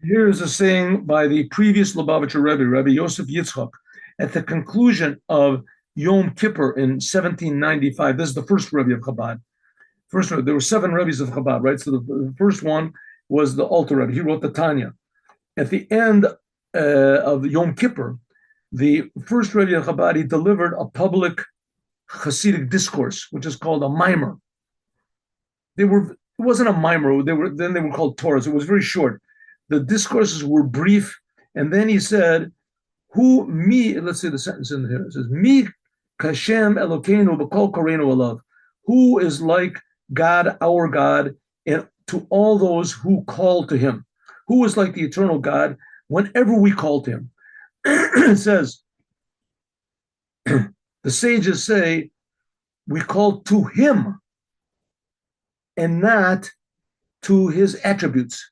Here is a saying by the previous Lubavitcher Rebbe, Rebbe Yosef Yitzchak, at the conclusion of Yom Kippur in 1795. This is the first Rebbe of Chabad. First, there were seven Rebbe's of Chabad, right? So the first one was the Alter Rebbe. He wrote the Tanya. At the end of Yom Kippur, the first Rebbe of Chabad, he delivered a public Hasidic discourse, which is called a mimer. It wasn't a mimer. They were called Torahs. It was very short. The discourses were brief, and then he said, "Who me?" Let's say the sentence in here. It says, "Mi kashem Elokeinu b'kol koreinu alav." Who is like God, our God, and to all those who call to Him? Who is like the eternal God whenever we call to Him? It says the sages say we call to Him and not to His attributes.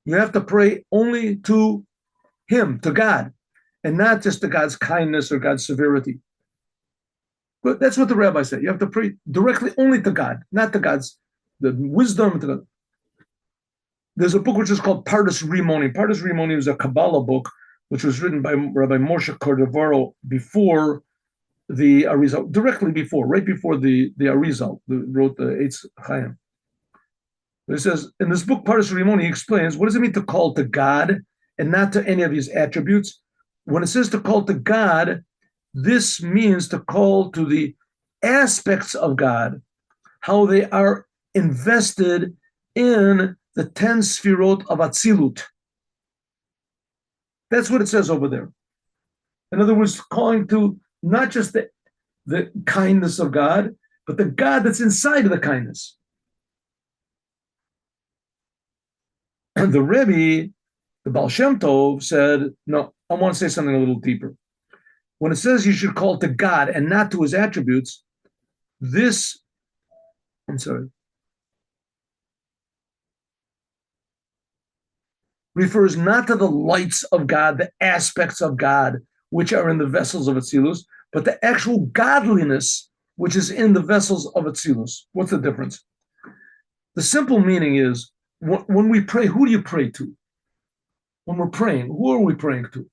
You have to pray only to Him, to God, and not just to God's kindness or God's severity. But that's what the rabbi said. You have to pray directly only to God, not to God's the wisdom. There's a book which is called Pardes Rimoni. Pardes Rimoni is a Kabbalah book which was written by Rabbi Moshe Cordovero before the Arizal, directly before, right before the Arizal, who wrote the Eitz Chaim. It says in this book, Pardes Rimoni, he explains what does it mean to call to God and not to any of His attributes. When it says to call to God, this means to call to the aspects of God, how they are invested in the 10 sfirot of Atzilut. That's what it says over there. In other words, calling to not just the kindness of God, but the God that's inside of the kindness. And the Rebbe, the Baal Shem Tov, said, no, I want to say something a little deeper. When it says you should call to God and not to His attributes, refers not to the lights of God, the aspects of God, which are in the vessels of Atzilus, but the actual godliness, which is in the vessels of Atzilus. What's the difference? The simple meaning is, when we pray, who do you pray to? When we're praying, who are we praying to?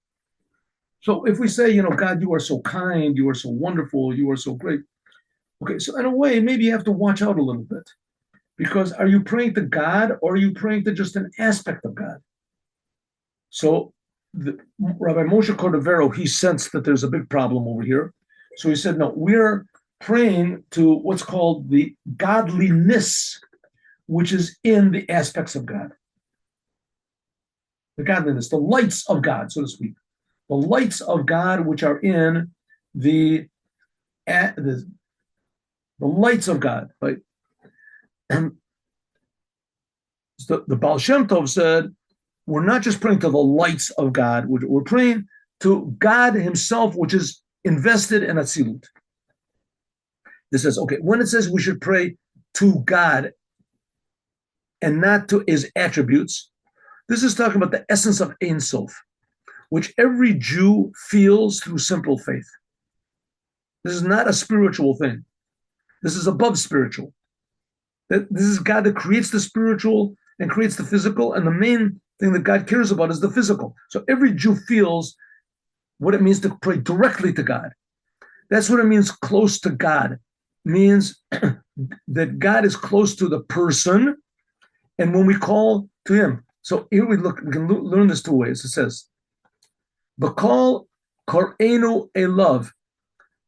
So if we say, God, you are so kind, you are so wonderful, you are so great. Okay, so in a way, maybe you have to watch out a little bit. Because are you praying to God or are you praying to just an aspect of God? So Rabbi Moshe Cordovero, he sensed that there's a big problem over here. So he said, no, we're praying to what's called the godliness, which is in the aspects of God. The godliness, the lights of God, so to speak. The lights of God, which are in the lights of God. Right? And the Baal Shem Tov said, we're not just praying to the lights of God, we're praying to God Himself, which is invested in Atzilut. This says, okay, when it says we should pray to God and not to His attributes, this is talking about the essence of Ein Sof, which every Jew feels through simple faith. This is not a spiritual thing. This is above spiritual. This is God that creates the spiritual and creates the physical, and the main thing that God cares about is the physical. So every Jew feels what it means to pray directly to God. That's what it means close to God. It means that God is close to the person, and when we call to Him. So here we can learn this two ways. It says, B'kol kor'enu elav,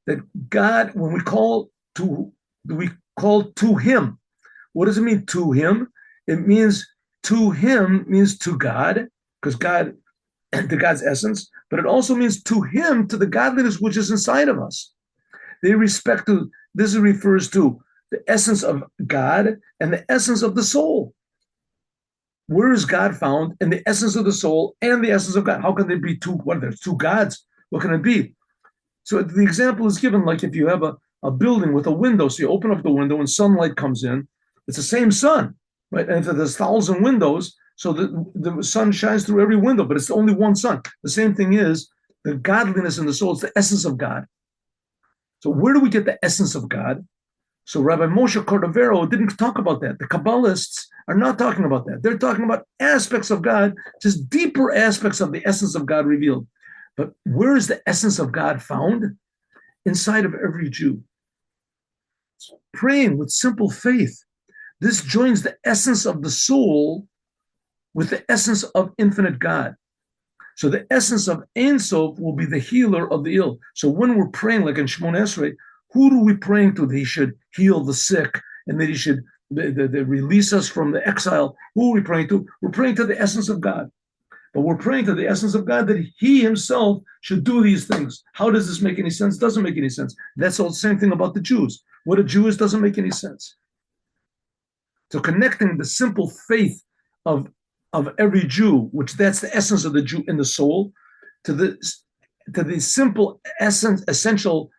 that God, when we call to Him. What does it mean to Him? It means to Him means to God, because God, to God's essence, but it also means to Him, to the godliness which is inside of us. This refers to the essence of God and the essence of the soul. Where is God found? In the essence of the soul and the essence of God. How can there be two? What? There's two gods. What can it be? So the example is given like if you have a building with a window, so you open up the window and sunlight comes in. It's the same sun, right? And if there's 1,000 windows, so the sun shines through every window, but it's only one sun. The same thing is the godliness in the soul. It's the essence of God. So where do we get the essence of God? So Rabbi Moshe Cordovero didn't talk about that. The Kabbalists are not talking about that. They're talking about aspects of God, just deeper aspects of the essence of God revealed. But where is the essence of God found? Inside of every Jew. Praying with simple faith. This joins the essence of the soul with the essence of infinite God. So the essence of Ein Sof will be the healer of the ill. So when we're praying, like in Shemon Esrei, who do we praying to that he should heal the sick and that he should release us from the exile? Who are we praying to? We're praying to the essence of God. But we're praying to the essence of God that he himself should do these things. How does this make any sense? Doesn't make any sense. That's all the same thing about the Jews. What a Jew is doesn't make any sense. So connecting the simple faith of every Jew, which that's the essence of the Jew in the soul, to the simple essence, essential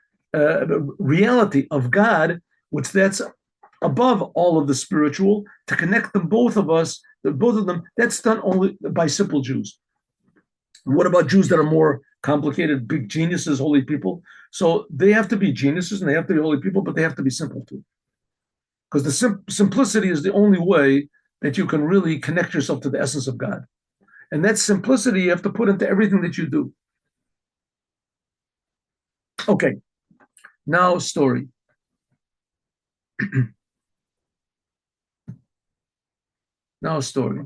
reality of God, which that's above all of the spiritual, to connect them, both of them, that's done only by simple Jews. What about Jews that are more complicated, big geniuses, holy people? So they have to be geniuses and they have to be holy people, but they have to be simple too. Because the simplicity is the only way that you can really connect yourself to the essence of God. And that simplicity you have to put into everything that you do. Okay, now story. Now story.